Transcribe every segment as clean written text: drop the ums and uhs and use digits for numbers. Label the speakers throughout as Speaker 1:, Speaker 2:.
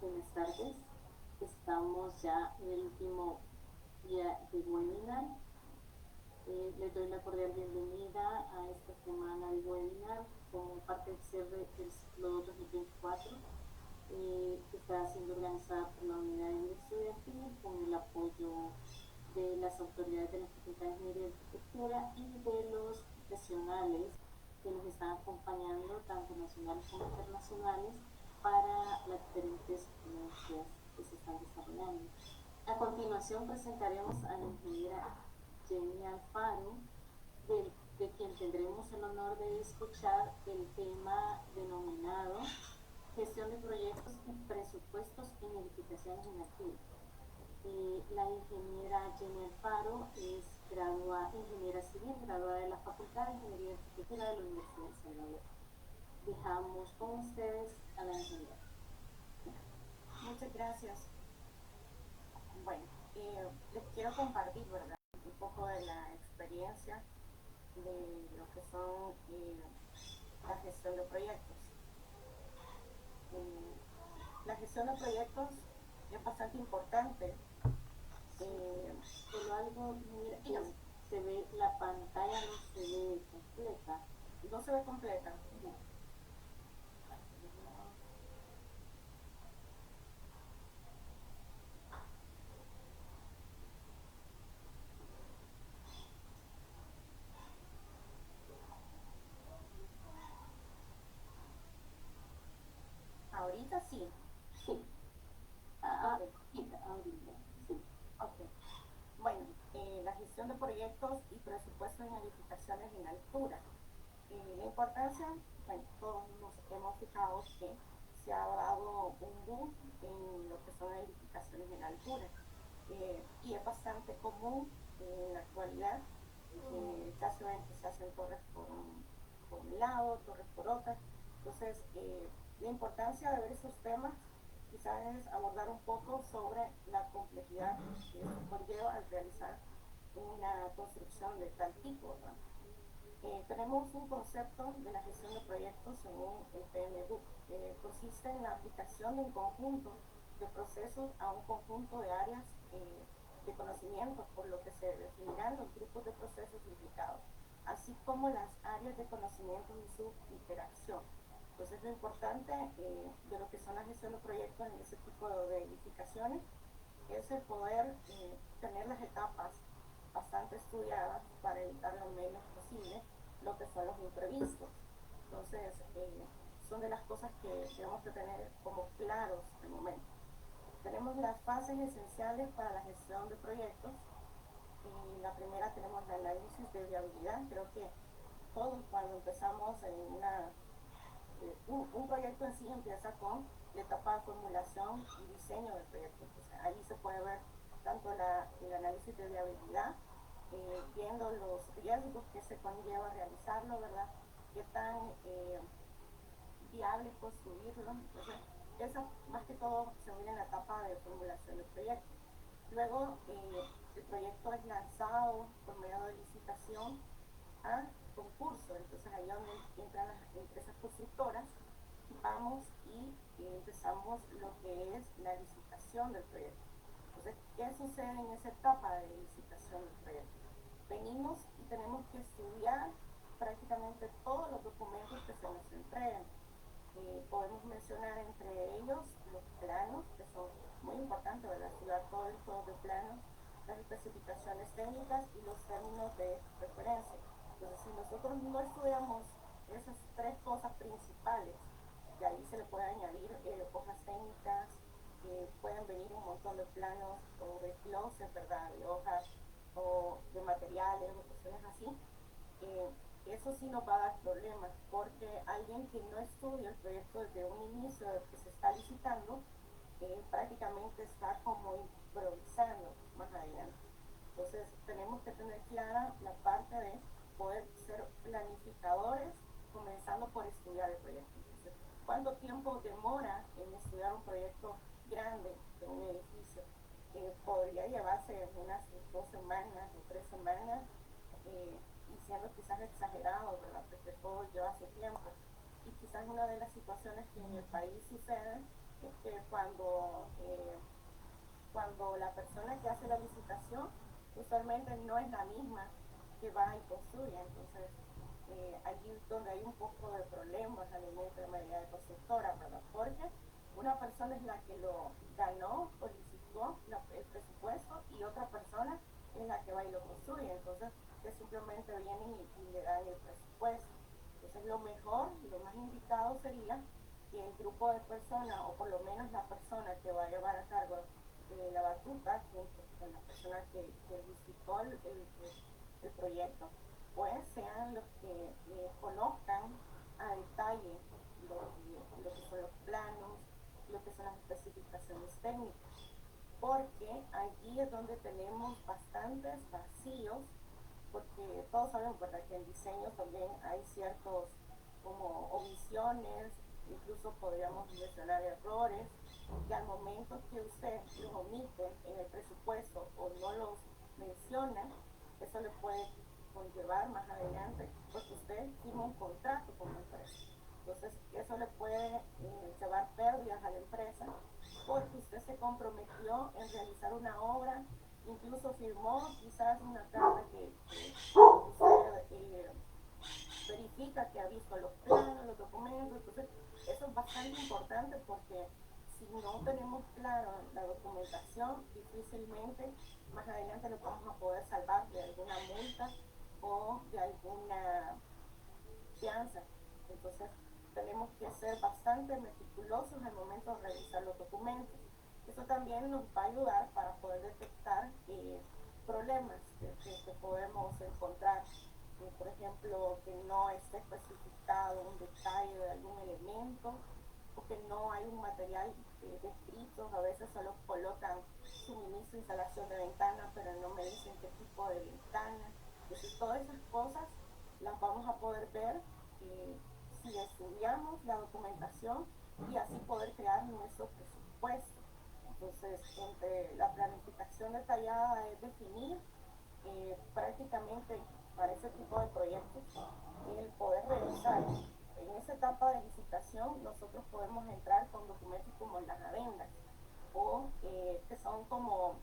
Speaker 1: Buenas tardes. Estamos ya en el último día de webinar. Les doy la cordial bienvenida a esta semana de webinar como parte del cierre del ciclo 2024 que está siendo organizada por la Unidad Estudiantil con el apoyo de las autoridades de la Facultad de Ingeniería y Arquitectura y de los profesionales que nos están acompañando, tanto nacionales como internacionales, para las diferentes ponencias que se están desarrollando. A continuación presentaremos a la ingeniera Jenny Alfaro, de quien tendremos el honor de escuchar el tema denominado Gestión de proyectos y presupuestos en edificaciones inactivas. La ingeniera Jenny Alfaro es ingeniera civil, graduada de la Facultad de Ingeniería y Arquitectura de la Universidad de Salvador. Dejamos con ustedes a la ingeniera.
Speaker 2: Muchas gracias. Bueno, les quiero compartir, ¿verdad?, un poco de la experiencia de lo que son la gestión de proyectos. La gestión de proyectos es bastante importante.
Speaker 1: Solo algo, mira, se ve la pantalla, no se ve completa.
Speaker 2: No se ve completa.
Speaker 1: No.
Speaker 2: Ahorita sí.
Speaker 1: Sí. Ahorita, sí.
Speaker 2: Ok. Bueno, la gestión de proyectos y presupuestos en edificaciones en altura. La importancia, bueno, todos nos hemos fijado que se ha dado un boom en lo que son edificaciones en altura, y es bastante común en la actualidad. Ya se ven que se hacen torres por un lado, torres por otra. Entonces, la importancia de ver esos temas quizás es abordar un poco sobre la complejidad que esto conlleva al realizar una construcción de tal tipo, ¿no? Tenemos un concepto de la gestión de proyectos según el PMBOK, que consiste en la aplicación de un conjunto de procesos a un conjunto de áreas de conocimiento, por lo que se definirán los grupos de procesos implicados, así como las áreas de conocimiento y su interacción. Entonces, lo importante de lo que son la gestión de proyectos en ese tipo de edificaciones es el poder tener las etapas bastante estudiadas para evitar lo menos posible lo que son los imprevistos. Entonces, son de las cosas que debemos de tener como claros de momento. Tenemos las fases esenciales para la gestión de proyectos. La primera tenemos el análisis de viabilidad. Creo que todos cuando empezamos en un proyecto en sí empieza con la etapa de formulación y diseño del proyecto. Entonces, ahí se puede ver tanto el análisis de viabilidad, viendo los riesgos que se conlleva realizarlo, ¿verdad? Qué tan viable construirlo. Entonces, eso más que todo se ve en la etapa de formulación del proyecto. Luego, el proyecto es lanzado por medio de licitación a concurso. Entonces, ahí es donde entran las empresas constructoras. Vamos y empezamos lo que es la licitación del proyecto. Entonces, ¿qué sucede en esa etapa de licitación del proyecto? Venimos y tenemos que estudiar prácticamente todos los documentos que se nos entregan. Podemos mencionar entre ellos los planos, que son muy importantes, ¿verdad? Estudiar todo el juego de planos, las especificaciones técnicas y los términos de referencia. Entonces, si nosotros no estudiamos esas tres cosas principales, de ahí se le puede añadir hojas técnicas, pueden venir un montón de planos o de closet, ¿verdad?, de hojas o de materiales o cuestiones así. Eso sí nos va a dar problemas, porque alguien que no estudia el proyecto desde un inicio, desde que se está licitando, prácticamente está como improvisando más adelante. Entonces, tenemos que tener clara la parte de poder ser planificadores, comenzando por estudiar el proyecto. Entonces, ¿cuánto tiempo demora en estudiar un proyecto grande de un edificio? Podría llevarse unas 2 semanas o 3 semanas, y siendo quizás exagerado, ¿verdad?, porque todo lleva su tiempo. Y quizás una de las situaciones que en el país suceden es que cuando la persona que hace la licitación usualmente no es la misma que va y construye. Entonces, allí es donde hay un poco de problemas al momento de medida de constructora, ¿verdad? Porque una persona es la que lo ganó o licitó el presupuesto y otra persona es la que va y lo construye. Entonces, que simplemente vienen y le dan el presupuesto. Entonces, lo mejor, lo más indicado sería que el grupo de personas, o por lo menos la persona que va a llevar a cargo la batuta, junto con la persona que visitó el proyecto, pues sean los que conozcan a detalle lo que son los planos, lo que son las especificaciones técnicas, porque allí es donde tenemos bastantes vacíos, porque todos sabemos, ¿verdad?, que en diseño también hay ciertos como omisiones, incluso podríamos mencionar errores, que al momento que usted los omite en el presupuesto o no los menciona, eso le puede conllevar más adelante, porque usted firma un contrato con la empresa. Entonces, eso le puede llevar pérdidas a la empresa, porque usted se comprometió en realizar una obra, incluso firmó quizás una carta que usted verifica que ha visto los planos, los documentos. Entonces, eso es bastante importante porque si no tenemos claro la documentación, difícilmente más adelante lo vamos a poder salvar de alguna multa o de alguna fianza. Entonces, tenemos que ser bastante meticulosos al momento de revisar los documentos. Eso también nos va a ayudar para poder detectar problemas que podemos encontrar. Por ejemplo, que no esté especificado un detalle de algún elemento, o que no hay un material descrito. A veces solo colocan suministro, instalación de ventana, pero no me dicen qué tipo de ventana. Entonces, todas esas cosas las vamos a poder ver si estudiamos la documentación, y así poder crear nuestro presupuesto. Entonces, entre la planificación detallada es definir prácticamente para ese tipo de proyectos el poder revisar. En esa etapa de licitación nosotros podemos entrar con documentos como las adendas, o que son como,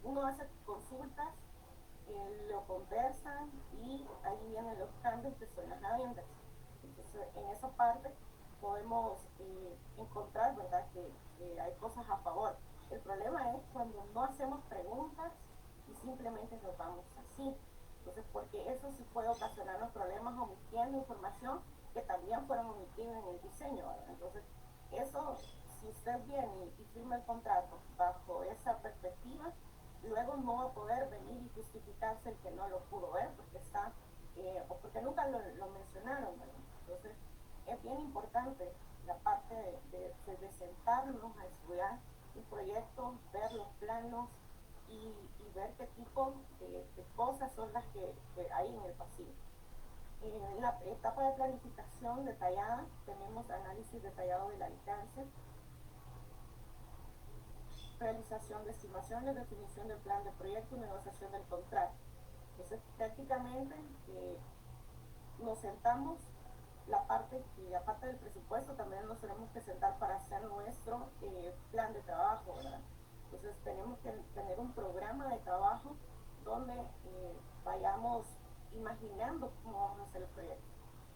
Speaker 2: uno hace consultas, lo conversan y ahí vienen los cambios que son las adendas. Entonces, en esa parte podemos encontrar, ¿verdad?, que hay cosas a favor. El problema es cuando no hacemos preguntas y simplemente nos vamos así. Entonces, porque eso sí puede ocasionarnos problemas omitiendo información que también fueron omitidas en el diseño, ¿verdad? Entonces, eso, si usted viene y firma el contrato bajo esa perspectiva, luego no va a poder venir y justificarse el que no lo pudo ver porque está, o porque nunca lo mencionaron, ¿verdad? Entonces, es bien importante la parte de sentarnos a estudiar un proyecto, ver los planos y ver qué tipo de cosas son las que hay en el pasillo. En la etapa de planificación detallada tenemos análisis detallado del alcance, realización de estimaciones, definición del plan de proyecto y negociación del contrato. Entonces, prácticamente nos sentamos, aparte del presupuesto, también nos tenemos que sentar para hacer nuestro plan de trabajo, ¿verdad? Entonces, tenemos que tener un programa de trabajo donde vayamos imaginando cómo vamos a hacer el proyecto.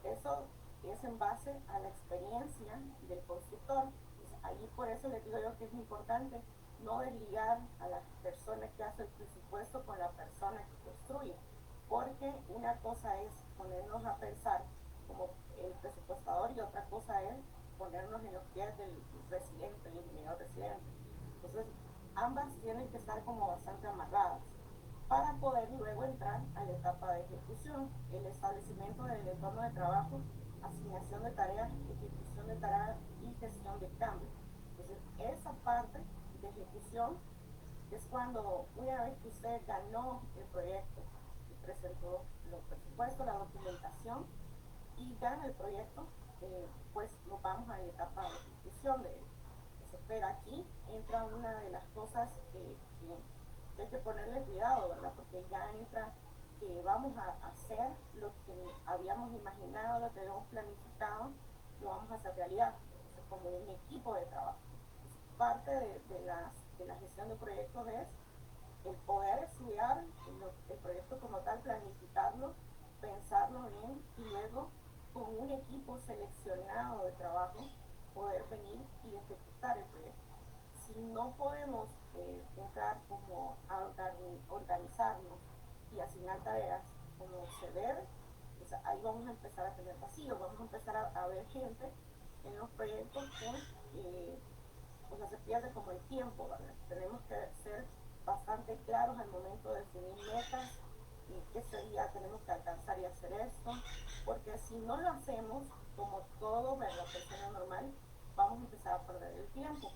Speaker 2: Eso es en base a la experiencia del constructor. Entonces, ahí por eso les digo yo que es importante no desligar a la persona que hace el presupuesto con la persona que construye, porque una cosa es ponernos a pensar como el presupuestador y otra cosa es ponernos en los pies del residente, el ingeniero residente. Entonces, ambas tienen que estar como bastante amarradas para poder luego entrar a la etapa de ejecución, el establecimiento del entorno de trabajo, asignación de tareas, ejecución de tareas y gestión de cambio. Entonces, esa parte de ejecución es cuando, una vez que usted ganó el proyecto y presentó los presupuestos, la documentación y gana el proyecto, pues nos vamos a la etapa de ejecución de él. Pero aquí entra una de las cosas que hay que ponerle cuidado, ¿verdad? Porque ya entra que vamos a hacer lo que habíamos imaginado, lo que habíamos planificado, lo vamos a hacer realidad. Entonces, como un equipo de trabajo. parte de la gestión de proyectos es el poder estudiar el proyecto como tal, planificarlo, pensarlo bien y luego con un equipo seleccionado de trabajo poder venir y ejecutar el proyecto. Si no podemos entrar como a organizarnos y asignar tareas como se debe, pues ahí vamos a empezar a tener vacíos, vamos a empezar a ver gente en los proyectos que o sea, se pierde como el tiempo, ¿verdad? Tenemos que ser bastante claros al momento de definir metas y qué sería, tenemos que alcanzar y hacer esto, porque si no lo hacemos, como todo la persona normal, vamos a empezar a perder el tiempo.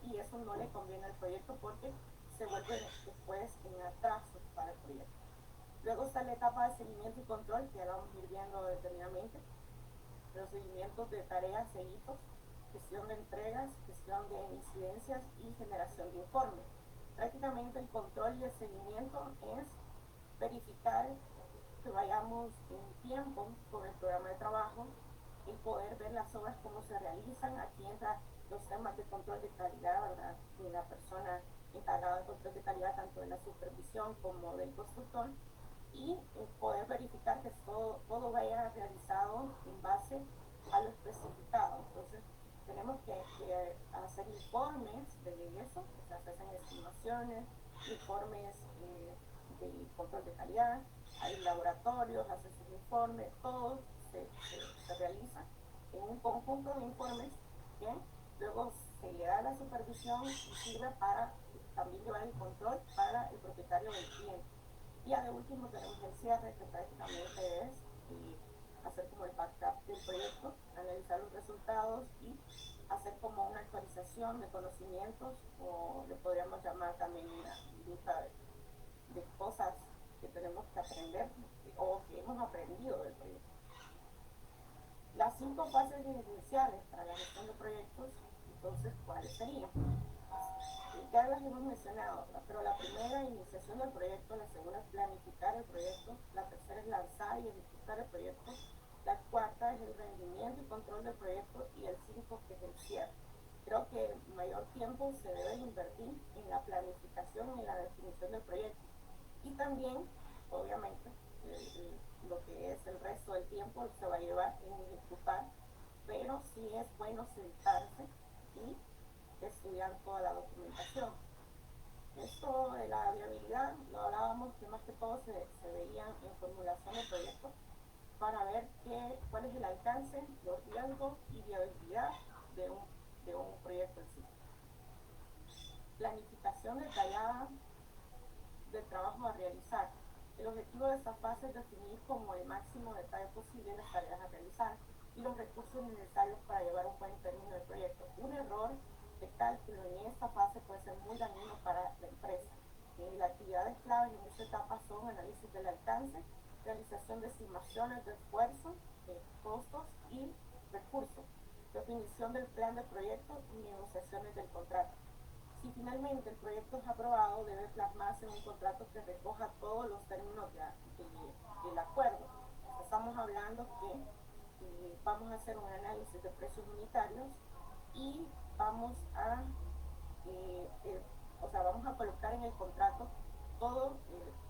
Speaker 2: Y eso no le conviene al proyecto porque se vuelve después en atraso para el proyecto. Luego está la etapa de seguimiento y control, que ya la vamos a ir viendo detenidamente, los seguimientos de tareas e hitos, gestión de entregas, gestión de incidencias y generación de informes. Prácticamente el control y el seguimiento es verificar que vayamos en tiempo con el programa de trabajo, el poder ver las obras cómo se realizan. Aquí entran los temas de control de calidad, ¿verdad? De la persona encargada del control de calidad, tanto de la supervisión como del constructor, y poder verificar que todo vaya realizado en base a lo especificado. Entonces, tenemos que hacer informes de eso, o sea, se hacen estimaciones, informes de control de calidad, hay laboratorios, hacen sus informes, todo se realiza en un conjunto de informes que luego se le da a la supervisión y sirve para también llevar el control para el propietario del cliente. Y ya de último tenemos el cierre, que prácticamente es hacer como el backup del proyecto, analizar los resultados y hacer como una actualización de conocimientos, o le podríamos llamar también una lista de cosas que tenemos que aprender o que hemos aprendido del proyecto. Las 5 fases iniciales para la gestión de proyectos, entonces, ¿cuáles serían? Ya las hemos mencionado, pero la primera, iniciación del proyecto; la segunda, planificar el proyecto; la tercera es lanzar y ejecutar el proyecto; la cuarta es el rendimiento y control del proyecto; y el 5, que es el cierre. Creo que mayor tiempo se debe invertir en la planificación y en la definición del proyecto. Y también, obviamente, lo que es el resto del tiempo se va a llevar en ejecutar, pero sí es bueno sentarse y estudiar toda la documentación. Esto de la viabilidad, lo hablábamos que más que todo se veía en formulación de proyectos para ver cuál es el alcance, los riesgos y viabilidad de un proyecto en sí. Planificación detallada del trabajo a realizar. El objetivo de esta fase es definir como el máximo detalle posible las tareas a realizar y los recursos necesarios para llevar un buen término del proyecto. Un error de cálculo en esta fase puede ser muy dañino para la empresa. Las actividades claves en esta etapa son análisis del alcance, realización de estimaciones de esfuerzo, de costos y recursos, definición del plan de proyecto y negociaciones del contrato. Si finalmente el proyecto es aprobado, debe plasmarse en un contrato que recoja todos los términos del acuerdo. Estamos hablando que vamos a hacer un análisis de precios unitarios y vamos a vamos a colocar en el contrato todo,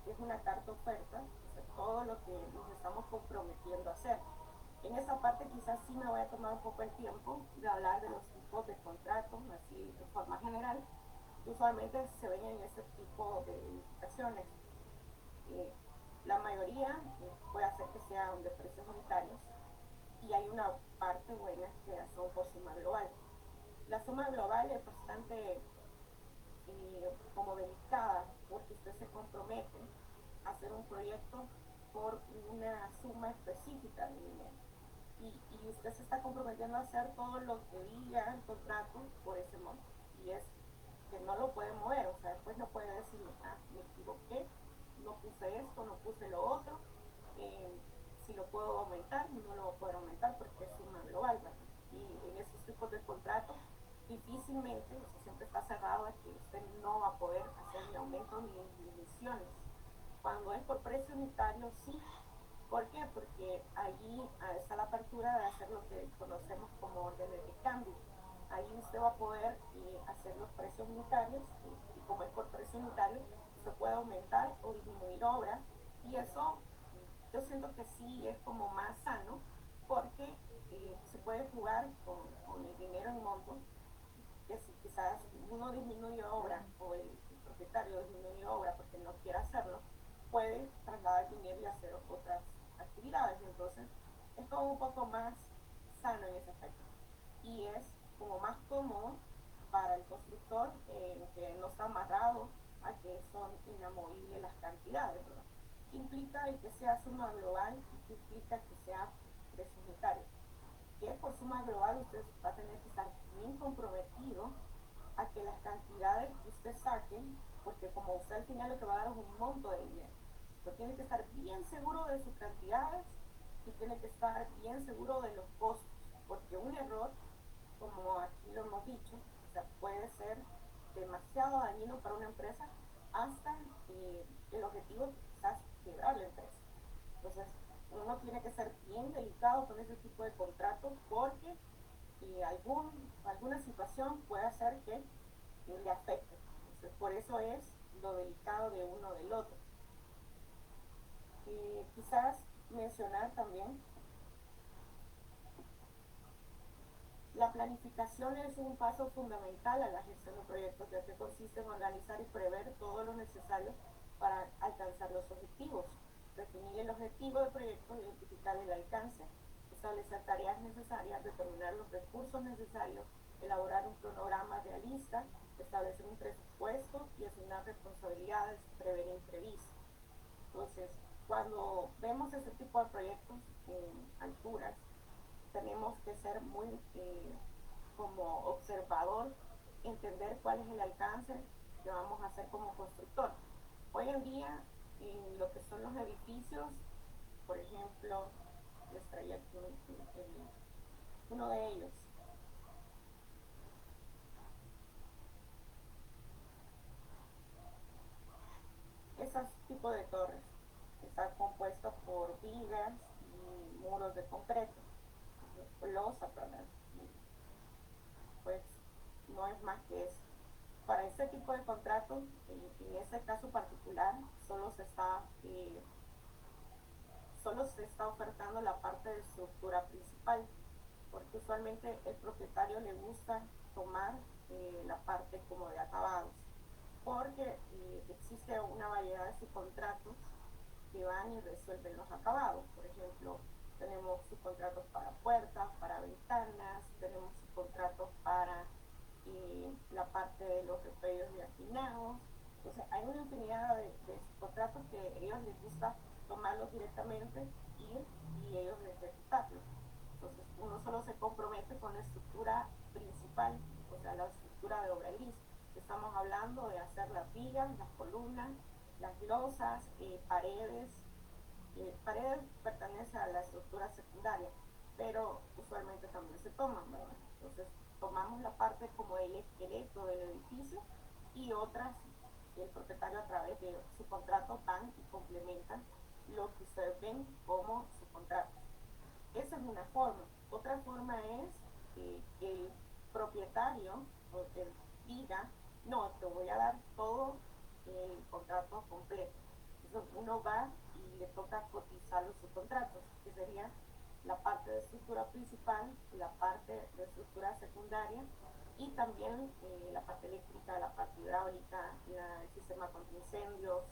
Speaker 2: es una carta oferta, o sea, todo lo que nos estamos comprometiendo a hacer. En esta parte quizás sí me voy a tomar un poco el tiempo de hablar de los tipos de contratos, así de forma general. Usualmente se ven en este tipo de licitaciones. La mayoría puede hacer que sean de precios unitarios, y hay una parte buena que son por suma global. La suma global es bastante como delicada, porque usted se compromete a hacer un proyecto por una suma específica de dinero. Y usted se está comprometiendo a hacer todo lo que diga el contrato por ese monto. Y es que no lo puede mover, o sea, después no puede decir, me equivoqué, no puse esto, no puse lo otro, si lo puedo aumentar, no lo puedo aumentar porque es suma global, ¿verdad? Y en esos tipos de contratos difícilmente, o sea, siempre está cerrado a que usted no va a poder hacer ni aumentos ni disminuciones. Cuando es por precio unitario, sí. ¿Por qué? Porque allí está la apertura de hacer lo que conocemos como órdenes de cambio. ahí usted va a poder hacer los precios unitarios y como es por precio unitario, se puede aumentar o disminuir obra y eso yo siento que sí es como más sano porque se puede jugar con el dinero en monto, que si quizás uno disminuye obra o el propietario disminuye obra porque no quiere hacerlo, puede trasladar dinero y hacer otras actividades. Entonces es como un poco más sano en ese aspecto. Y es como más cómodo para el constructor que no está amarrado a que son inamovibles las cantidades, ¿verdad? ¿Qué implica el que sea suma global y qué implica que sea precio unitario? Que por suma global usted va a tener que estar bien comprometido a que las cantidades que usted saque, porque como usted al final lo que va a dar es un monto de dinero, usted tiene que estar bien seguro de sus cantidades y tiene que estar bien seguro de los costos, porque un error, como aquí lo hemos dicho, o sea, puede ser demasiado dañino para una empresa hasta el objetivo quizás quebrar la empresa. Entonces, uno tiene que ser bien delicado con ese tipo de contratos porque alguna situación puede hacer que le afecte. Entonces, por eso es lo delicado de uno del otro. Quizás mencionar también, la planificación es un paso fundamental a la gestión de proyectos, ya que consiste en organizar y prever todo lo necesario para alcanzar los objetivos, definir el objetivo del proyecto, identificar el alcance, establecer tareas necesarias, determinar los recursos necesarios, elaborar un cronograma realista, establecer un presupuesto y asignar responsabilidades, prever imprevistos. Entonces, cuando vemos ese tipo de proyectos en alturas, tenemos que ser muy como observador, entender cuál es el alcance que vamos a hacer como constructor. Hoy en día, en lo que son los edificios, por ejemplo, les traía aquí uno de ellos. Esos tipos de torres están compuestos por vigas y muros de concreto, losa, perdón. Pues no es más que eso. Para este tipo de contratos, en ese caso particular, solo se está ofertando la parte de estructura principal, porque usualmente el propietario le gusta tomar la parte como de acabados, porque existe una variedad de subcontratos que van y resuelven los acabados. Por ejemplo, tenemos subcontratos para puertas, para ventanas, tenemos subcontratos para la parte de los repellos y afinados. Entonces, hay una infinidad de subcontratos que a ellos les gusta tomarlos directamente, ir y ellos ejecutarlos. Entonces, uno solo se compromete con la estructura principal, o sea, la estructura de obra gris. Estamos hablando de hacer las vigas, las columnas, las losas, paredes. Paredes pertenecen a la estructura secundaria, pero usualmente también se toman, ¿verdad? Entonces, tomamos la parte como el esqueleto del edificio y otras el propietario a través de su contrato van y complementan lo que ustedes ven como su contrato. Esa es una forma. Otra forma es que el propietario o que diga, no, te voy a dar todo el contrato completo. Entonces uno va y le toca cotizar los subcontratos, que sería la parte de estructura principal, la parte de estructura secundaria y también la parte eléctrica, la parte hidráulica, el sistema contra incendios,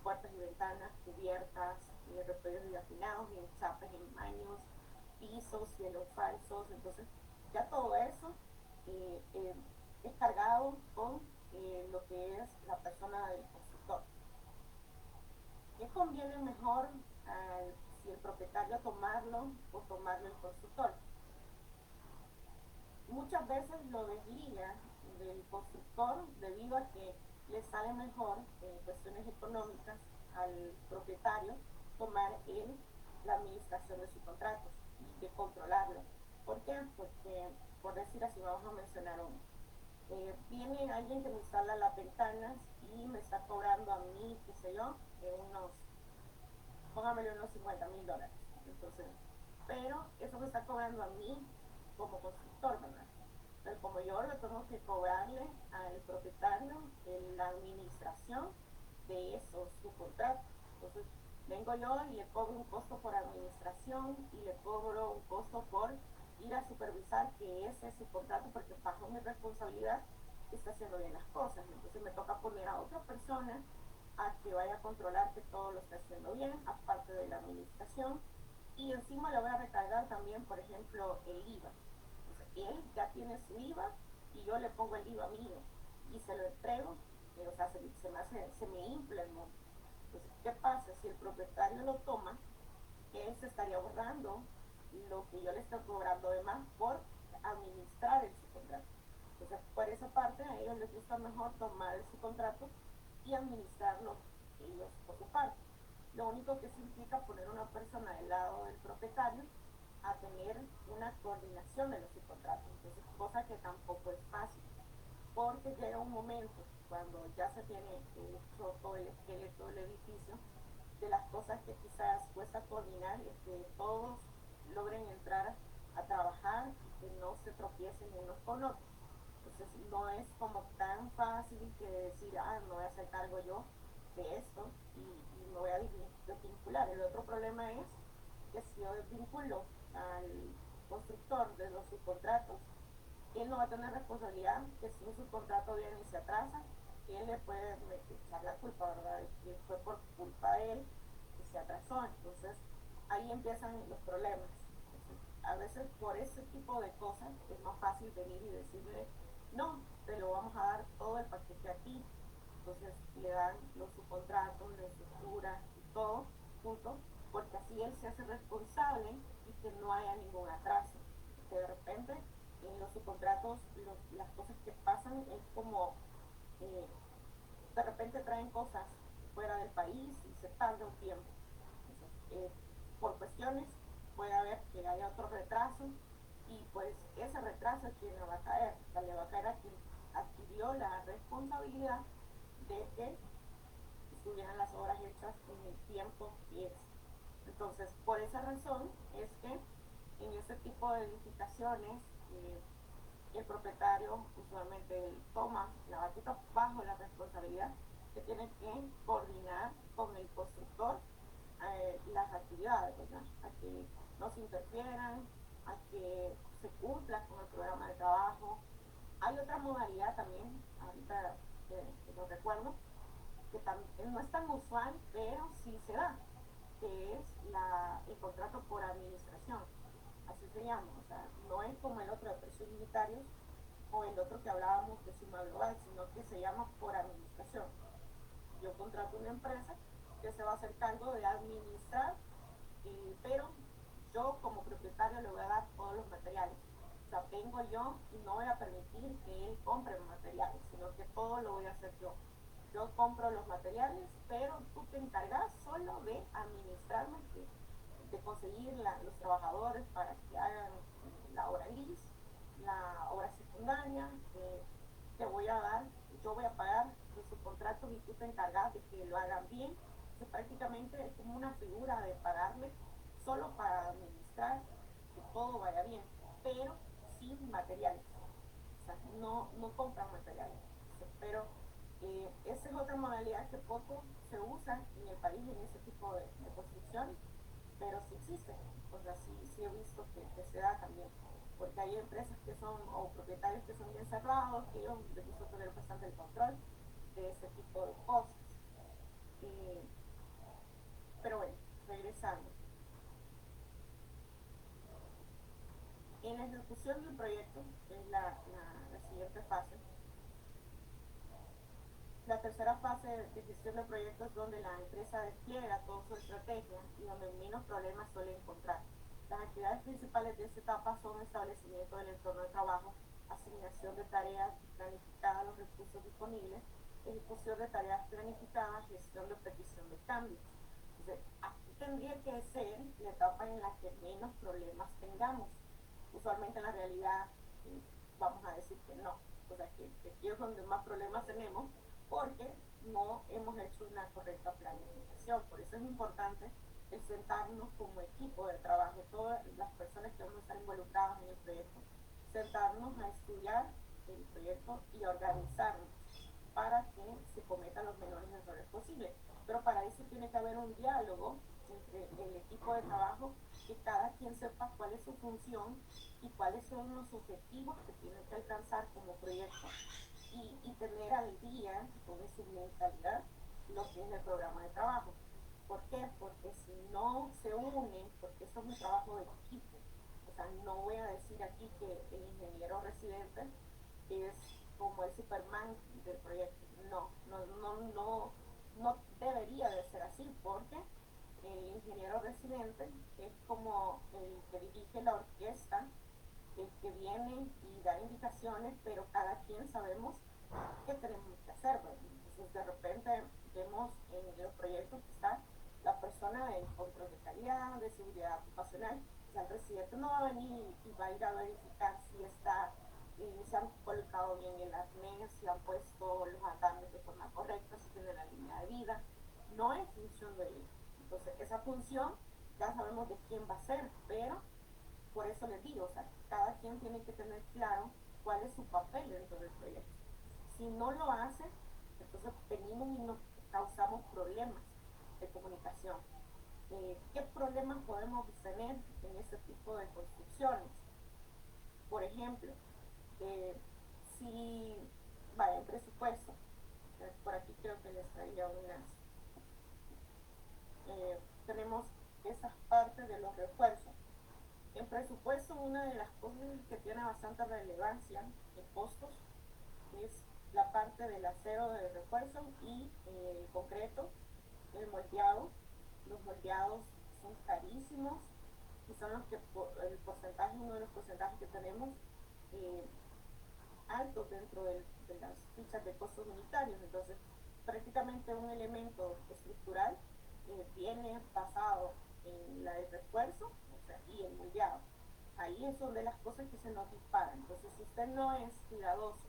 Speaker 2: puertas y ventanas, cubiertas, repellos y afinados, enchapes en baños, pisos, cielos falsos. Entonces, ya todo eso es cargado con lo que es la persona del constructor. ¿Qué conviene mejor si el propietario tomarlo o tomarlo el constructor? Muchas veces lo desliga del constructor debido a que le sale mejor en cuestiones económicas al propietario tomar la administración de sus contratos y de controlarlo. ¿Por qué? Porque, por decir así, vamos a mencionar uno. Viene alguien que me instala las ventanas y me está cobrando a mí, qué sé yo, póngamele unos $50,000. Entonces, pero eso me está cobrando a mí como constructor, ¿verdad? Pero como yo le tengo que cobrarle al propietario la administración de esos subcontratos. Entonces, vengo yo y le cobro un costo por administración y le cobro un costo por ir a supervisar que ese subcontrato, porque bajo mi responsabilidad, está haciendo bien las cosas. Entonces me toca poner a otra persona a que vaya a controlar que todo lo esté haciendo bien, aparte de la administración. Y encima le voy a recargar también, por ejemplo, el IVA. Entonces, él ya tiene su IVA y yo le pongo el IVA mío y se lo entrego, o sea, se me infla el monto. Entonces, ¿qué pasa? Si el propietario lo toma, él se estaría ahorrando lo que yo le estoy cobrando de más por administrar el subcontrato. Entonces, por esa parte, a ellos les gusta mejor tomar el subcontrato y administrarlo ellos por su parte. Lo único que significa poner una persona del lado del propietario a tener una coordinación de los subcontratos. Entonces, cosa que tampoco es fácil, porque llega un momento cuando ya se tiene hecho todo el esqueleto del edificio, de las cosas que quizás cuesta coordinar es que todos logren entrar a trabajar y que no se tropiecen unos con otros. Entonces no es como tan fácil que decir, me voy a hacer cargo yo de esto y me voy a desvincular. El otro problema es que si yo desvinculo al constructor de los subcontratos, él no va a tener responsabilidad que si un subcontrato viene y se atrasa, él le puede echar la culpa, ¿verdad? Que fue por culpa de él que se atrasó. Entonces ahí empiezan los problemas. Entonces, a veces por ese tipo de cosas es más fácil venir y decirle, no, te lo vamos a dar todo el paquete a ti. Entonces le dan los subcontratos, la estructura y todo junto, porque así él se hace responsable y que no haya ningún atraso. Que de repente en los subcontratos las cosas que pasan es como de repente traen cosas fuera del país y se tarda un tiempo. Entonces, por cuestiones puede haber que haya otro retraso y pues ese retraso es quien le va a caer, o sea, le va a caer a quien adquirió la responsabilidad de que estuvieran las obras hechas en el tiempo que es. Entonces, por esa razón es que en este tipo de edificaciones el propietario usualmente toma la batuta bajo la responsabilidad que tiene que coordinar con el constructor las actividades, ¿verdad? A que no se interfieran, a que se cumpla con el programa de trabajo. Hay otra modalidad también, ahorita que lo recuerdo, que también no es tan usual, pero sí se da, que es el contrato por administración. Así se llama, o sea, no es como el otro de precios unitarios o el otro que hablábamos de suma global, sino que se llama por administración. Yo contrato una empresa que se va a hacer cargo de administrar, pero yo como propietario le voy a dar todos los materiales. O sea, vengo yo y no voy a permitir que él compre los materiales, sino que todo lo voy a hacer yo. Yo compro los materiales, pero tú te encargas solo de administrarme, de conseguir los trabajadores para que hagan la obra gris, la obra secundaria, te voy a dar, yo voy a pagar los subcontratos y tú te encargas de que lo hagan bien. Entonces prácticamente es como una figura de pagarle solo para administrar que todo vaya bien, pero sin materiales. O sea, no compran materiales. Pero esa es otra modalidad que poco se usa en el país en ese tipo de construcciones, pero sí existe. O sea, sí he visto que se da también, porque hay empresas que son, o propietarios que son bien cerrados, que ellos les gusta tener bastante el control de ese tipo de cosas. Eh, pero bueno, regresando. En la ejecución del proyecto, que es la siguiente fase, la tercera fase de gestión de proyectos es donde la empresa despliega toda su estrategia y donde menos problemas suele encontrar. Las actividades principales de esta etapa son establecimiento del entorno de trabajo, asignación de tareas planificadas, los recursos disponibles, ejecución de tareas planificadas, gestión de petición de cambios. Entonces, aquí tendría que ser la etapa en la que menos problemas tengamos. Usualmente en la realidad vamos a decir que no. O sea, que aquí es donde más problemas tenemos porque no hemos hecho una correcta planificación. Por eso es importante el sentarnos como equipo de trabajo, todas las personas que vamos a estar involucradas en el proyecto, sentarnos a estudiar el proyecto y a organizarnos para que se cometan los menores errores posibles. Pero para eso tiene que haber un diálogo entre el equipo de trabajo, que cada quien sepa cuál es su función y cuáles son los objetivos que tienen que alcanzar como proyecto y tener al día con su mentalidad lo que es el programa de trabajo. ¿Por qué? Porque si no se unen, porque eso es un trabajo de equipo. O sea, no voy a decir aquí que el ingeniero residente es como el Superman del proyecto. No debería de ser así, porque el ingeniero residente es como el que dirige la orquesta, el que viene y da indicaciones, pero cada quien sabemos qué tenemos que hacer, ¿verdad? Entonces de repente vemos en los proyectos que está la persona de control de calidad, de seguridad ocupacional. O sea, el residente no va a venir y va a ir a verificar si está, se han colocado bien el arnés, si han puesto los andamios de forma correcta, si tienen la línea de vida. No es función de él. Entonces esa función ya sabemos de quién va a ser, pero por eso les digo, o sea, cada quien tiene que tener claro cuál es su papel dentro del proyecto. Si no lo hace, entonces venimos y nos causamos problemas de comunicación. ¿Qué problemas podemos tener en este tipo de construcciones? Por ejemplo, si va el presupuesto, por aquí creo que les traía unas, tenemos esas partes de los refuerzos. En presupuesto, una de las cosas que tiene bastante relevancia en costos es la parte del acero de refuerzo y el concreto, el moldeado. Los moldeados son carísimos y son los que el porcentaje, uno de los porcentajes que tenemos altos dentro de las fichas de costos unitarios. Entonces, prácticamente un elemento estructural viene basado en la de refuerzo, o sea, y el moldeado. Ahí es donde las cosas que se nos disparan. Entonces, si usted no es cuidadoso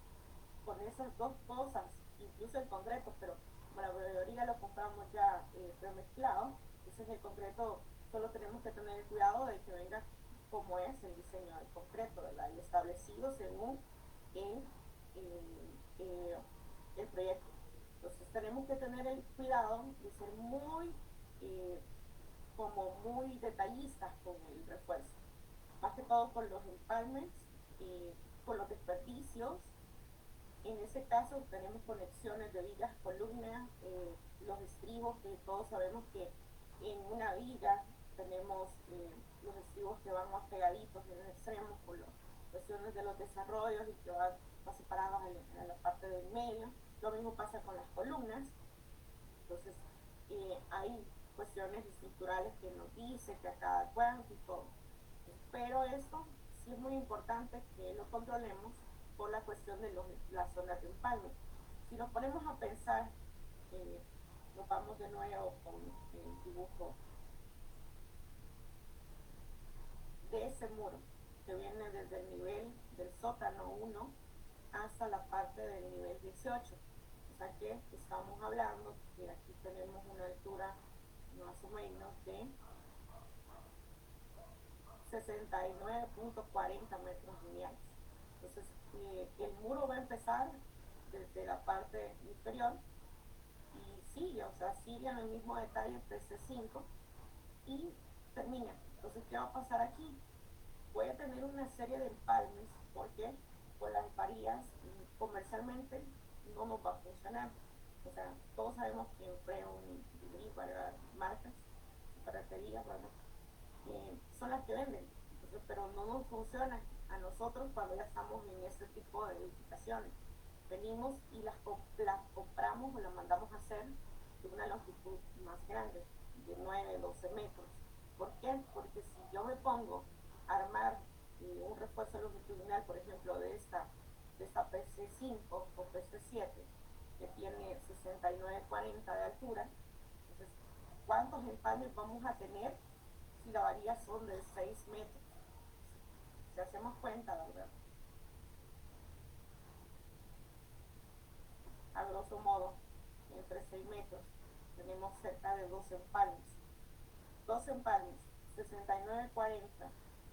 Speaker 2: con esas dos cosas, incluso el concreto, pero como la mayoría lo compramos ya premezclado, entonces el concreto solo tenemos que tener el cuidado de que venga como es el diseño del concreto, ¿verdad? Y establecido según el, el proyecto. Entonces tenemos que tener el cuidado de ser muy, como muy detallistas con el refuerzo, más que todo con los empalmes, con los desperdicios. En ese caso tenemos conexiones de vigas, columnas, los estribos, que todos sabemos que en una viga tenemos los estribos que van más pegaditos en el extremo por las cuestiones de los desarrollos y que van más separados en la parte del medio. Lo mismo pasa con las columnas. Entonces hay cuestiones estructurales que nos dice que a cada cuánto y todo. Pero esto sí es muy importante que lo controlemos por la cuestión de las zonas de empalme. Si nos ponemos a pensar, nos vamos de nuevo con el dibujo de ese muro que viene desde el nivel del sótano 1 hasta la parte del nivel 18. O sea que estamos hablando que aquí tenemos una altura más o menos de 69.40 metros lineales. Entonces, el muro va a empezar desde la parte inferior y sigue, o sea, sigue en el mismo detalle 13.5 y termina. Entonces, ¿qué va a pasar aquí? Voy a tener una serie de empalmes porque con las varillas comercialmente no nos va a funcionar. O sea, todos sabemos que Freon y varias marcas, ferreterías, ¿verdad? Son las que venden. Entonces, pero no nos funciona a nosotros cuando ya estamos en este tipo de edificaciones. Venimos y las compramos o las mandamos a hacer de una longitud más grande, de 9, 12 metros. ¿Por qué? Porque si yo me pongo a armar un refuerzo longitudinal, por ejemplo, de esta PC5 o PC7, que tiene 69.40 de altura, entonces, ¿cuántos empalmes vamos a tener si la varilla son de 6 metros? Si hacemos cuenta, ¿verdad? A grosso modo, entre 6 metros, tenemos cerca de 12 empalmes. 12 empalmes, 69.40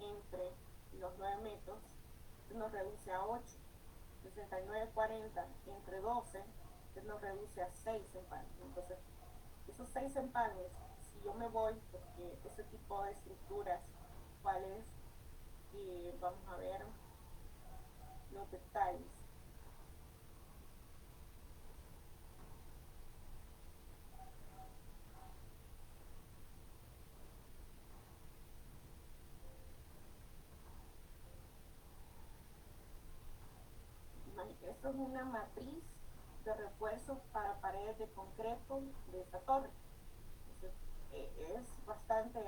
Speaker 2: entre los 9 metros, nos reduce a 8. 69,40 entre 12 nos reduce a 6 empalmes. Entonces, esos 6 empalmes, si yo me voy, porque ese tipo de estructuras, ¿cuáles? Vamos a ver los detalles. Esto es una matriz de refuerzos para paredes de concreto de esta torre. Entonces, es bastante,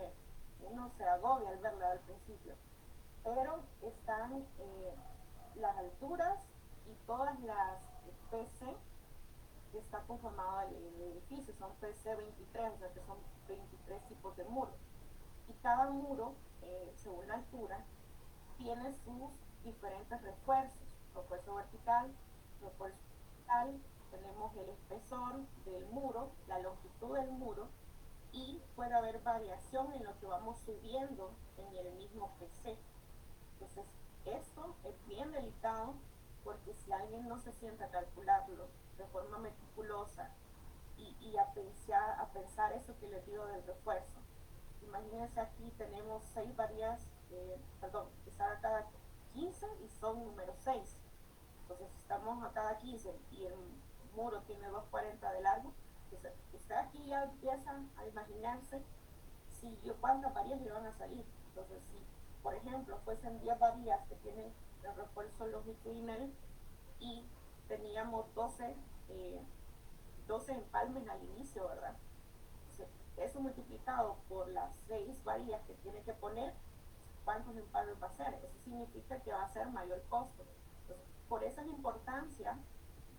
Speaker 2: uno se agobia al verla al principio, pero están las alturas y todas las PC que está conformado el edificio, son PC 23, o sea que son 23 tipos de muros. Y cada muro, según la altura, tiene sus diferentes refuerzos, refuerzo vertical, refuerzo horizontal, tenemos el espesor del muro, la longitud del muro, y puede haber variación en lo que vamos subiendo en el mismo PC. Entonces, esto es bien delicado porque si alguien no se sienta a calcularlo de forma meticulosa y a pensar eso que les digo del refuerzo. Imagínense, aquí tenemos 6 varillas, que están a cada 15 y son número 6. Entonces, si estamos a cada 15 y el muro tiene 2,40 de largo, pues usted aquí ya empieza a imaginarse si yo cuántas varillas le van a salir. Entonces, si por ejemplo fuesen 10 varillas que tienen el refuerzo longitudinal y teníamos 12 empalmes al inicio, ¿verdad? Entonces, eso multiplicado por las 6 varillas que tiene que poner, ¿cuántos empalmes va a ser? Eso significa que va a ser mayor costo. Entonces, por eso es la importancia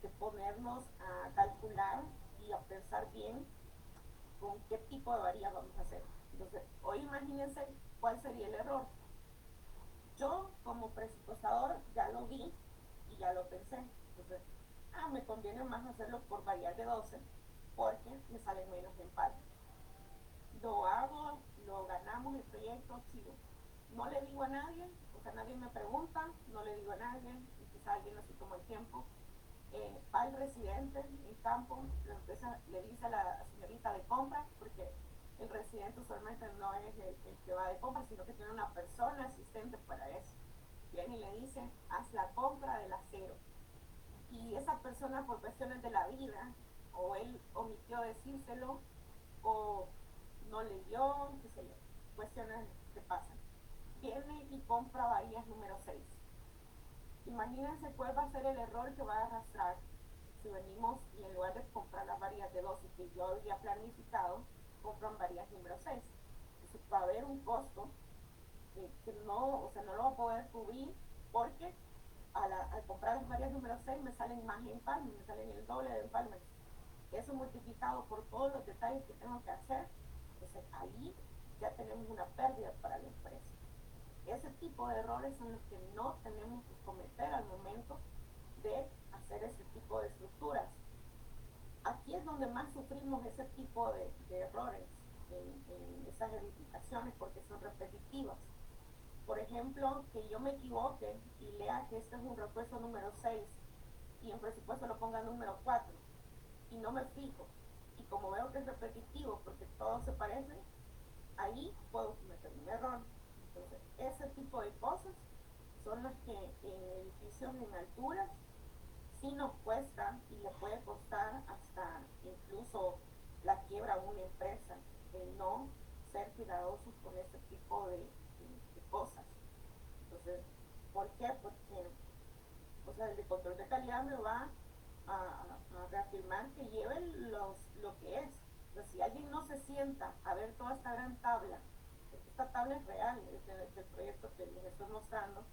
Speaker 2: de ponernos a calcular y a pensar bien con qué tipo de varillas vamos a hacer. Entonces, hoy imagínense cuál sería el error. Yo, como presupuestador, ya lo vi y ya lo pensé. Entonces, me conviene más hacerlo por varillas de 12 porque me salen menos empalmes. Lo hago, lo ganamos el proyecto, chido. No le digo a nadie, o sea, nadie me pregunta, no le digo a nadie, y quizá alguien no se toma el tiempo. Va el residente en campo, le dice a la señorita de compra, porque el residente usualmente no es el que va de compra, sino que tiene una persona asistente para eso. Viene y le dice, haz la compra del acero. Y esa persona, por cuestiones de la vida, o él omitió decírselo, o no leyó, qué sé yo, cuestiones que pasan. Viene y compra varillas número 6. Imagínense cuál va a ser el error que va a arrastrar si venimos y en lugar de comprar las varillas de 12 que yo había planificado, compran varillas número 6. Entonces va a haber un costo que no, o sea, no lo va a poder cubrir porque al comprar las varillas número 6 me salen más empalmes, me salen el doble de empalmes. Eso multiplicado por todos los detalles que tengo que hacer, entonces ahí ya tenemos una pérdida para la empresa. Ese tipo de errores son los que no tenemos que cometer al momento de hacer ese tipo de estructuras. Aquí es donde más sufrimos ese tipo de errores en esas edificaciones porque son repetitivas. Por ejemplo, que yo me equivoque y lea que este es un refuerzo número 6 y en presupuesto lo ponga número 4 y no me fijo. Y como veo que es repetitivo porque todos se parecen, ahí puedo cometer un error. Entonces, ese tipo de cosas son las que en edificios en alturas sí nos cuesta y le puede costar hasta incluso la quiebra a una empresa, el no ser cuidadosos con ese tipo de cosas. Entonces, ¿por qué? Porque o sea, el de control de calidad me va a reafirmar que lleven lo que es. Entonces, si alguien no se sienta a ver toda esta gran tabla, esta tabla es real, es del proyecto que les estoy mostrando,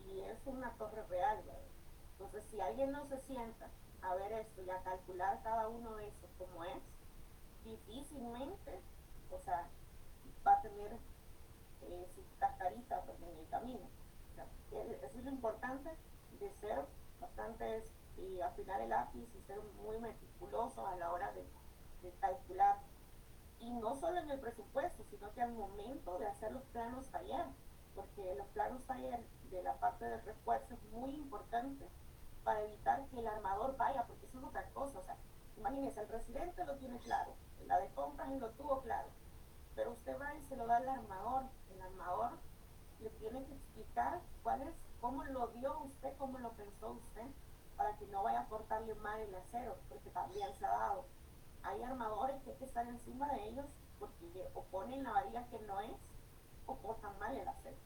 Speaker 2: y es una torre real, ¿verdad? Entonces, si alguien no se sienta a ver esto y a calcular cada uno de esos como es, difícilmente, o sea, va a tener su cascarita en el camino. O sea, eso es lo importante de ser bastante y afinar el lápiz y ser muy meticuloso a la hora de calcular. Y no solo en el presupuesto, sino que al momento de hacer los planos taller. porque los planos taller de la parte del refuerzo es muy importante para evitar que el armador vaya, porque eso es otra cosa, o sea, imagínense, el presidente lo tiene claro, la de compras lo tuvo claro, pero usted va y se lo da al armador, el armador le tiene que explicar cuál es, cómo lo dio usted, cómo lo pensó usted, para que no vaya a cortarle mal el acero, porque también se ha dado. Hay armadores que hay que estar encima de ellos porque o ponen la varilla que no es o cortan mal el acero.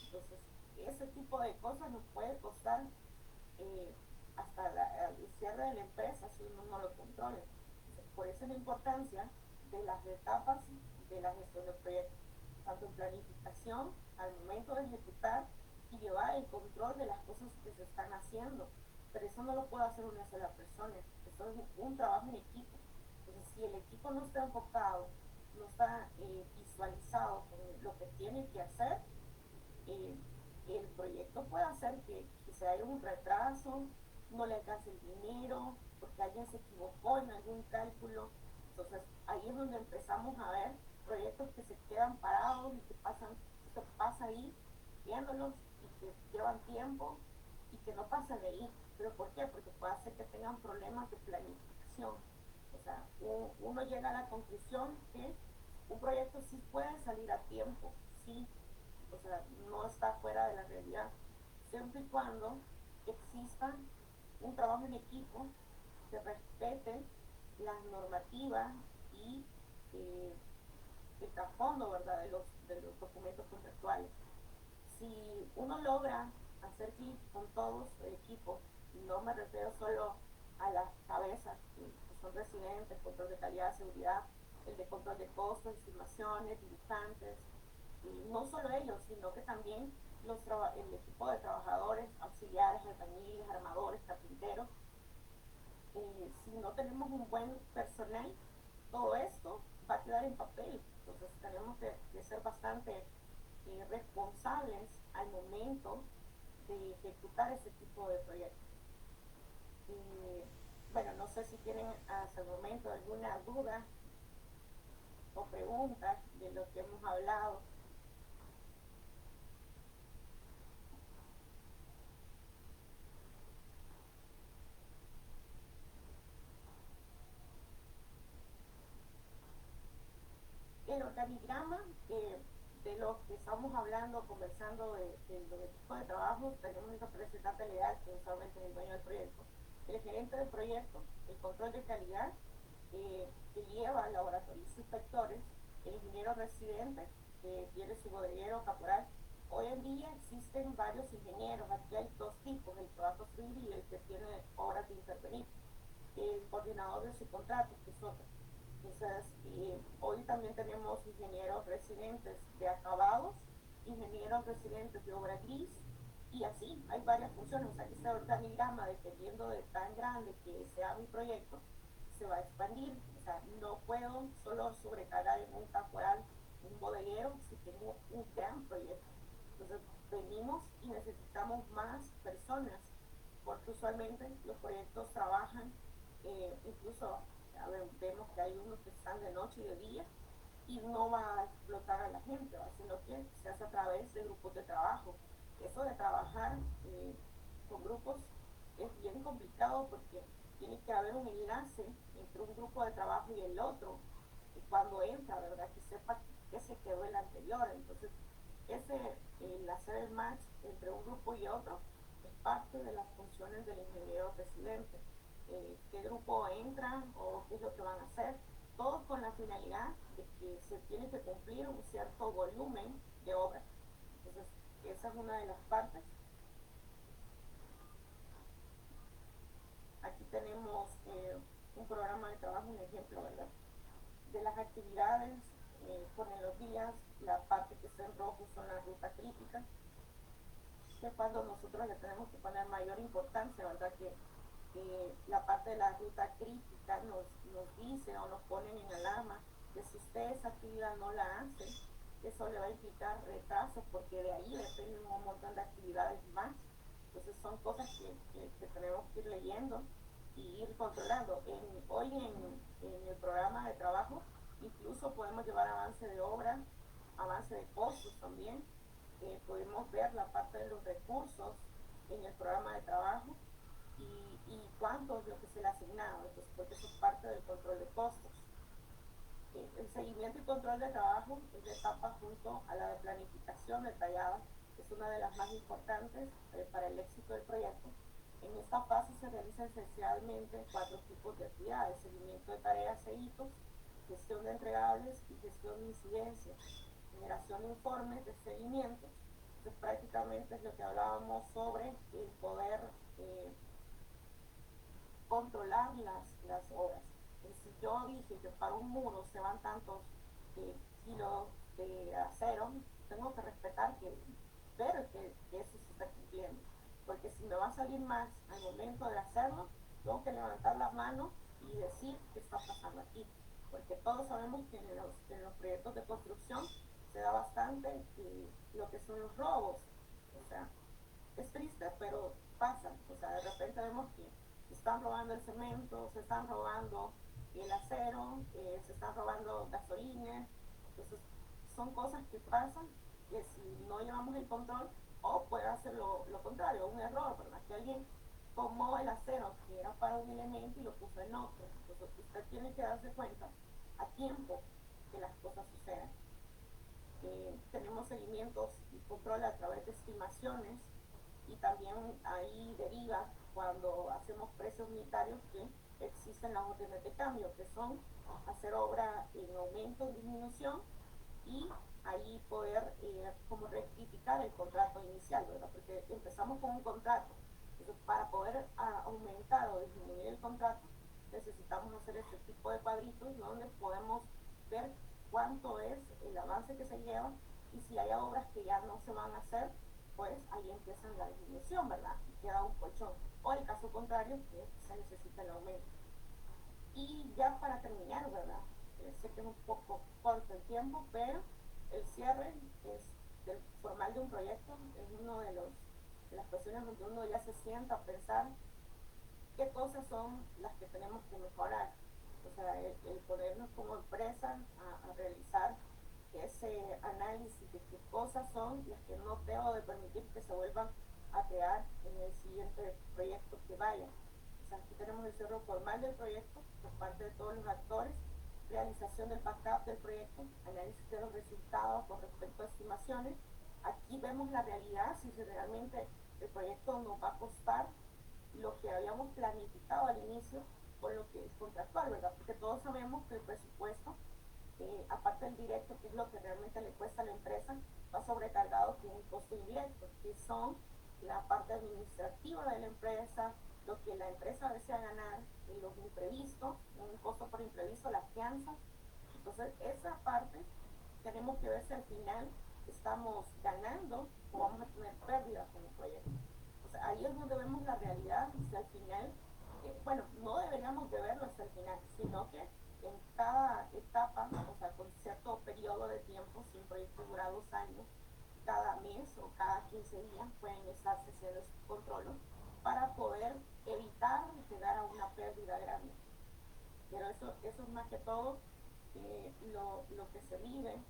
Speaker 2: Entonces, ese tipo de cosas nos puede costar eh, hasta el cierre de la empresa si uno no lo controla. Entonces, por eso es la importancia de las etapas de la gestión del proyecto, tanto en planificación, al momento de ejecutar y llevar el control de las cosas que se están haciendo. Pero eso no lo puede hacer una sola persona, eso es un trabajo en equipo. Entonces, si el equipo no está enfocado, no está visualizado con lo que tiene que hacer, eh, el proyecto puede hacer que se haya un retraso, no le alcance el dinero, porque alguien se equivocó en algún cálculo. Entonces, ahí es donde empezamos a ver proyectos que se quedan parados y que pasan, se pasa ahí viéndolos y que llevan tiempo y que no pasan de ahí. ¿Pero por qué? Porque puede hacer que tengan problemas de planificación. O sea, uno llega a la conclusión que un proyecto sí puede salir a tiempo, sí, o sea, no está fuera de la realidad, siempre y cuando exista un trabajo en equipo que respete las normativas y eh, el trasfondo, ¿verdad?, de los documentos contractuales. Si uno logra hacer clic con todos el equipo, y no me refiero solo a las cabezas que son residentes, control de calidad, seguridad, el de control de costos, estimaciones, dibujantes, y no solo ellos, sino que también el equipo de trabajadores, auxiliares, albañiles, armadores, carpinteros. Si no tenemos un buen personal, todo esto va a quedar en papel. Entonces tenemos que ser bastante responsables al momento de ejecutar ese tipo de proyectos. Bueno, no sé si tienen hasta el momento alguna duda o pregunta de lo que hemos hablado. El organigrama de lo que estamos hablando, conversando de los equipos de trabajo, tenemos un representante legal que usualmente es el dueño del proyecto, el gerente del proyecto, el control de calidad, que lleva laboratorios inspectores, el ingeniero residente, que tiene su bodeguero caporal. Hoy en día existen varios ingenieros, aquí hay dos tipos, el que va a construir y el que tiene obras de intervenir, el coordinador de subcontratos, que es otro. Entonces, hoy también tenemos ingenieros residentes de acabados, ingenieros residentes de obra gris, y así hay varias funciones. O sea, que este organigrama, dependiendo de tan grande que sea mi proyecto, se va a expandir. O sea, no puedo solo sobrecargar en un caporal, un bodeguero, si tengo un gran proyecto. Entonces, venimos y necesitamos más personas, porque usualmente los proyectos trabajan, incluso vemos que hay unos que están de noche y de día y no va a explotar a la gente, sino que se hace a través de grupos de trabajo. Eso de trabajar con grupos es bien complicado porque tiene que haber un enlace entre un grupo de trabajo y el otro, y cuando entra, ¿verdad? Que sepa que se quedó el anterior. Entonces, el hacer el match entre un grupo y otro es parte de las funciones del ingeniero residente. Qué grupo entran o qué es lo que van a hacer, todos con la finalidad de que se tiene que cumplir un cierto volumen de obra. Entonces, esa es una de las partes. Aquí tenemos un programa de trabajo, un ejemplo, ¿verdad?, de las actividades. Ponen los días, la parte que está en rojo son las rutas críticas, que es cuando nosotros le tenemos que poner mayor importancia, ¿verdad?, que la parte de la ruta crítica nos dice o nos ponen en alarma que si usted esa actividad no la hace, eso le va a implicar retrasos, porque de ahí dependen un montón de actividades más. Entonces son cosas que tenemos que ir leyendo y ir controlando. Hoy en el programa de trabajo incluso podemos llevar avance de obra, avance de costos también, pudimos ver la parte de los recursos en el programa de trabajo y cuánto es lo que se le ha asignado, entonces, porque eso es parte del control de costos. El seguimiento y control de trabajo es la etapa junto a la de planificación detallada, que es una de las más importantes para el éxito del proyecto. En esta fase se realizan esencialmente 4 tipos de actividades: seguimiento de tareas e hitos, gestión de entregables y gestión de incidencias, generación de informes de seguimiento. Entonces prácticamente es lo que hablábamos sobre el poder controlar las obras. Si yo dije que para un muro se van tantos kilos de acero, tengo que respetar ver que eso se está cumpliendo. Porque si me va a salir más al momento de hacerlo, tengo que levantar la mano y decir qué está pasando aquí. Porque todos sabemos que en los proyectos de construcción se da bastante lo que son los robos. O sea, es triste, pero pasa. O sea, de repente vemos que se están robando el cemento, se están robando el acero, se están robando gasolina. Entonces, son cosas que pasan que si no llevamos el control, o puede hacer lo contrario, un error, ¿verdad? Que alguien tomó el acero que era para un elemento y lo puso en otro. Entonces, usted tiene que darse cuenta a tiempo que las cosas sucedan. Tenemos seguimientos y control a través de estimaciones, y también ahí deriva cuando hacemos precios unitarios que existen las órdenes de cambio, que son hacer obra en aumento, en disminución, y ahí poder como rectificar el contrato inicial, ¿verdad? Porque empezamos con un contrato, entonces para poder aumentar o disminuir el contrato necesitamos hacer este tipo de cuadritos donde podemos ver cuánto es el avance que se lleva, y si hay obras que ya no se van a hacer, pues ahí empieza la disminución, ¿verdad? Y queda un colchón. O el caso contrario, que se necesita el aumento. Y ya para terminar, ¿verdad? Sé que es un poco corto el tiempo, pero el cierre formal de un proyecto es uno de las cuestiones donde uno ya se sienta a pensar qué cosas son las que tenemos que mejorar. O sea, el ponernos como empresa a realizar ese análisis de qué cosas son las que no debo de permitir que se vuelvan a crear en el siguiente proyecto que vaya. O sea, aquí tenemos el cierre formal del proyecto por parte de todos los actores, realización del backup del proyecto, análisis de los resultados con respecto a estimaciones. Aquí vemos la realidad, si realmente el proyecto nos va a costar lo que habíamos planificado al inicio con lo que es contractual, ¿verdad? Porque todos sabemos que el presupuesto, aparte del directo, que es lo que realmente le cuesta a la empresa, va sobrecargado con un costo indirecto, que son la parte administrativa de la empresa, lo que la empresa desea ganar, los imprevistos, un costo por imprevisto, las fianzas. Entonces, esa parte tenemos que ver si al final estamos ganando o vamos a tener pérdidas con el proyecto. O sea, ahí es donde vemos la realidad, si al final, bueno, no deberíamos de verlo hasta el final, sino que en cada etapa, o sea, con cierto periodo de tiempo, si un proyecto dura 2 años, cada mes o cada 15 días pueden estarse haciendo estos controles para poder evitar llegar a una pérdida grande. Pero eso es más que todo lo que se vive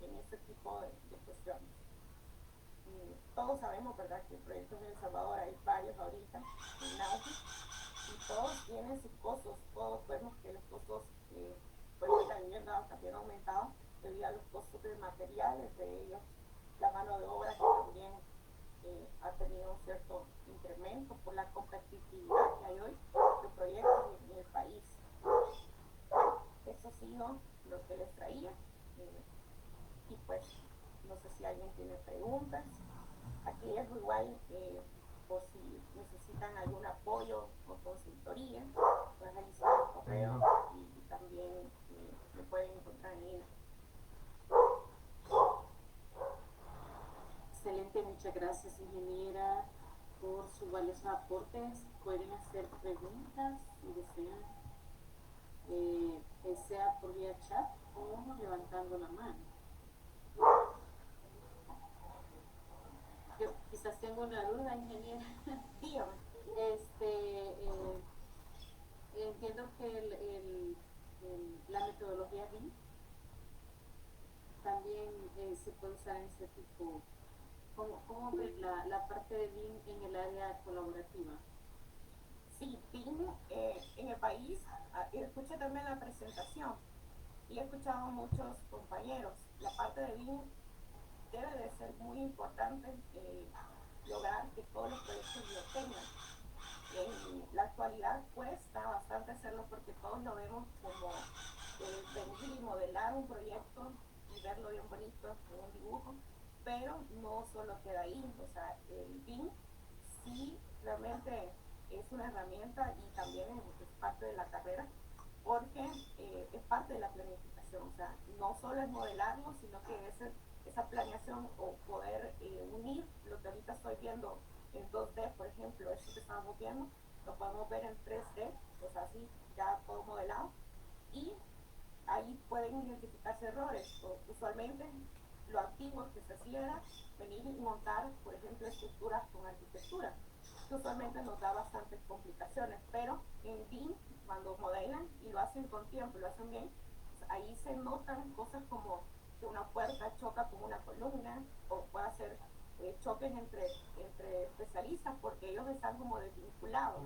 Speaker 2: en este tipo de cuestiones. Todos sabemos, ¿verdad?, que proyectos en El Salvador hay varios ahorita en auge, y todos tienen sus costos. Todos vemos que los costos pues la vivienda también ha aumentado debido a los costos de materiales de ellos, la mano de obra que también ha tenido un cierto incremento por la competitividad que hay hoy de proyectos en el país. Eso ha sido lo que les traía, y pues no sé si alguien tiene preguntas. Aquí es igual, por si necesitan algún apoyo o consultoría, pueden realizar el correo, y también me pueden encontrar en línea.
Speaker 1: Excelente, muchas gracias, ingeniera, por sus valiosos aportes. Pueden hacer preguntas si desean, sea por vía chat o levantando la mano. Yo quizás tengo una duda, ingeniera.
Speaker 2: Dígame.
Speaker 1: Entiendo que la metodología BIM también se puede usar en este tipo cómo ve la parte de BIM en el área colaborativa?
Speaker 2: Sí, BIM en el país, escuché también la presentación y he escuchado a muchos compañeros. La parte de BIM debe de ser muy importante lograr que todos los proyectos lo tengan. En la actualidad cuesta bastante hacerlo porque todos lo vemos como venir y modelar un proyecto y verlo bien bonito en un dibujo, pero no solo queda ahí. O sea, el BIM sí realmente es una herramienta y también es parte de la carrera porque es parte de la planificación. O sea, no solo es modelarlo, sino que esa planeación o poder unir lo que ahorita estoy viendo en 2D, por ejemplo, eso que estamos viendo, lo podemos ver en 3D, o sea, así ya todo modelado, y ahí pueden identificarse errores. O, usualmente lo antiguo que se hacía era venir y montar, por ejemplo, estructuras con arquitectura, que usualmente nos da bastantes complicaciones, pero en BIM, cuando modelan y lo hacen con tiempo, lo hacen bien, pues ahí se notan cosas como que una puerta choca con una columna o puede hacer choques entre especialistas porque ellos están como desvinculados.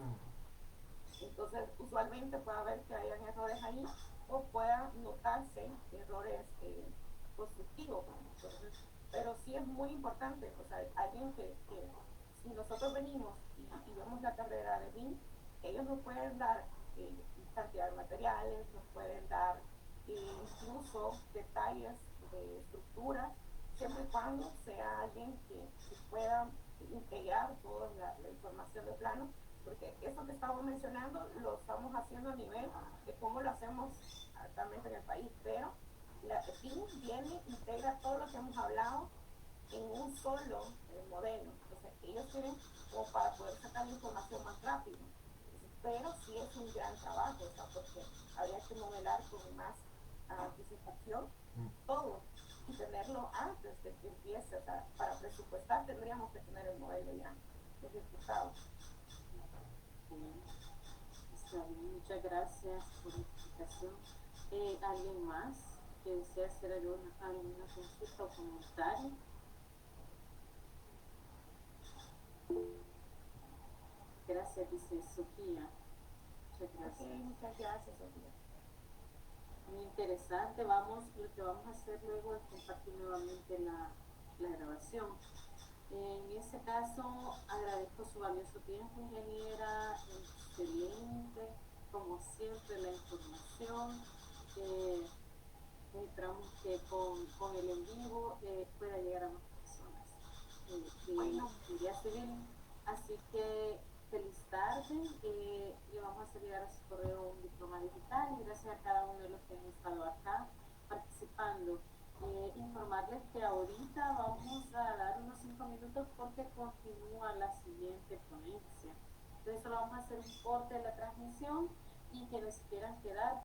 Speaker 2: Entonces, usualmente puede haber que hayan errores ahí o puedan notarse errores constructivos. Entonces, pero sí es muy importante, o sea, alguien que si nosotros venimos y vemos la carrera de BIM, ellos nos pueden dar cantidad de materiales, nos pueden dar incluso detalles de estructuras, siempre y cuando sea alguien que pueda integrar toda la información de plano, porque eso que estamos mencionando lo estamos haciendo a nivel de cómo lo hacemos actualmente en el país, pero la PIN viene, integra todo lo que hemos hablado en un solo modelo. Entonces, ellos tienen como para poder sacar la información más rápido, pero sí es un gran trabajo, o sea, porque habría que modelar con más anticipación todo y tenerlo antes de que empiece. O sea, para presupuestar tendríamos que tener el modelo ya ejecutado.
Speaker 1: Está bien, muchas gracias por la explicación. ¿Alguien más que desea hacer alguna consulta o comentario? Gracias, dice Sofía. Muchas gracias.
Speaker 2: Okay, muchas gracias, Sofía.
Speaker 1: Muy interesante. Lo que vamos a hacer luego es compartir nuevamente la grabación. En ese caso, agradezco su valioso tiempo, ingeniera. Excelente, como siempre, la información. Esperamos que con el en vivo pueda llegar a más personas
Speaker 2: Bueno,
Speaker 1: ya se ven. Así que feliz tarde. Le vamos a hacer llegar a su correo un diploma digital y gracias a cada uno de los que han estado acá participando. Informarles que ahorita vamos a dar unos 5 minutos porque continúa la siguiente ponencia. Entonces solo vamos a hacer un corte de la transmisión y quienes quieran quedar